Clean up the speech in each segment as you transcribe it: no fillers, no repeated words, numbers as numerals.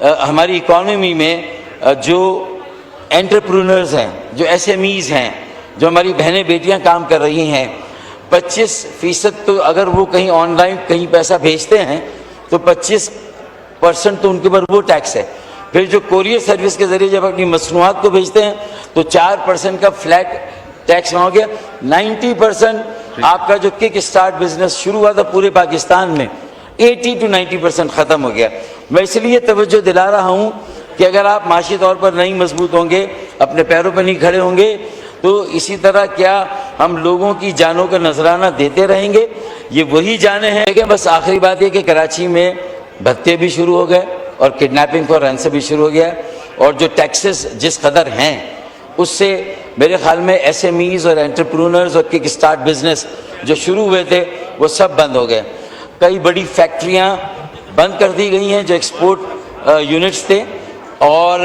ہماری اکانومی میں جو انٹرپرونرز ہیں، جو ایس ایم ایز ہیں، جو ہماری بہنیں بیٹیاں کام کر رہی ہیں، 25% تو اگر وہ کہیں آن لائن کہیں پیسہ بھیجتے ہیں تو 25% تو ان کے اوپر وہ ٹیکس ہے. پھر جو کوریئر سروس کے ذریعے جب اپنی مصنوعات کو بھیجتے ہیں تو 4% کا فلیٹ ٹیکس ہو گیا. 90% آپ کا جو کک اسٹارٹ بزنس شروع ہوا تھا پورے پاکستان میں 80 to 90% ختم ہو گیا. میں اس لیے توجہ دلا رہا ہوں کہ اگر آپ معاشی طور پر نہیں مضبوط ہوں گے، اپنے پیروں پر نہیں کھڑے ہوں گے، تو اسی طرح کیا ہم لوگوں کی جانوں کا نذرانہ دیتے رہیں گے؟ یہ وہی جانیں ہیں کہ بس آخری بات یہ کہ کراچی میں بھتے بھی شروع ہو گئے اور کڈنیپنگ فار رینسم بھی شروع ہو گیا، اور جو ٹیکسز جس قدر ہیں اس سے میرے خیال میں ایس ایم ایز اور انٹرپرونرز اور کک اسٹارٹ بزنس جو شروع ہوئے تھے وہ سب بند ہو گئے. کئی بڑی فیکٹریاں بند کر دی گئی ہیں جو ایکسپورٹ یونٹس تھے، اور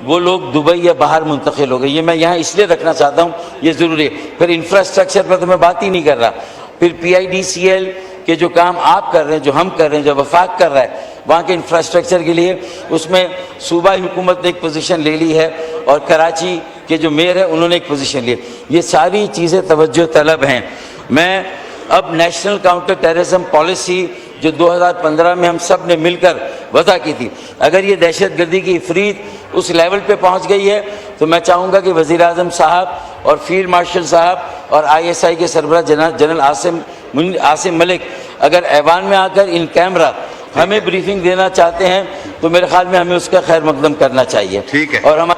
وہ لوگ دبئی یا باہر منتقل ہو گئے. یہ میں یہاں اس لیے رکھنا چاہتا ہوں، یہ ضروری ہے. پھر انفراسٹرکچر پر تو میں بات ہی نہیں کر رہا. پھر PIDCL کے جو کام آپ کر رہے ہیں، جو ہم کر رہے ہیں، جو وفاق کر رہا ہے وہاں کے انفراسٹرکچر کے لیے، اس میں صوبائی حکومت نے ایک پوزیشن لے لی ہے اور کراچی کے جو میئر ہیں انہوں نے ایک پوزیشن لی. یہ ساری چیزیں توجہ طلب ہیں. میں اب نیشنل کاؤنٹر ٹیررزم پالیسی جو 2015 میں ہم سب نے مل کر وضع کی تھی، اگر یہ دہشت گردی کی افریت اس لیول پہ پہنچ گئی ہے تو میں چاہوں گا کہ وزیر اعظم صاحب اور فیلڈ مارشل صاحب اور ISI کے سربراہ جنرل عاصم ملک اگر ایوان میں آ کر ان کیمرہ ہمیں بریفنگ دینا چاہتے ہیں تو میرے خیال میں ہمیں اس کا خیر مقدم کرنا چاہیے. ٹھیک ہے. اور ہمارے